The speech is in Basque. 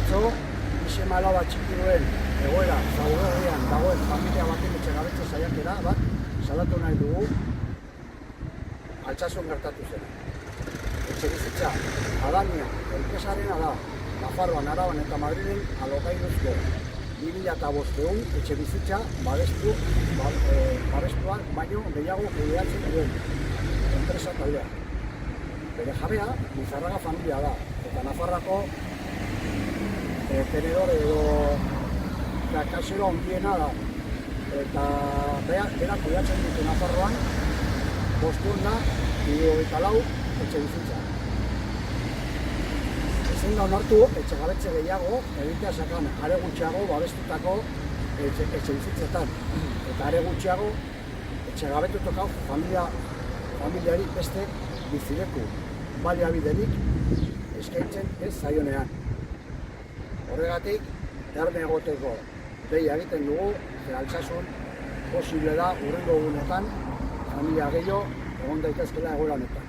Atzo, izema alaba txiki duen egoera zaurgarrian dagoen familia baten etxegabetze saiakera bat salatu nahi dugu Altsasun gertatu zen. Etxebizitza Adania enpresarena da, Nafarroan, Araban eta Madrilen alokairuzko 2500 etxebizitza babestuan baino gehiago kudeatzen duen enpresa taldea. Bere jabea Lizarraga familia da, eta Nafarroako tenedore edo kasero handiena da. Eta berak kudeatzen dute Nafarroan 524 etxebizitza. Ezin da onartu etxegabetze gehiago egitea sakan are gutxiago babestutako etxebizitzetan. Eta are gutxiago etxegabetutako familiari beste bizileku baliabiderik eskaintzen ez zaionean. Horregatik, erne egoteko deia egiten dugu, Altsasun posible da hurrengo egunetan familia gehiago egon daitezkeela egoera honetan.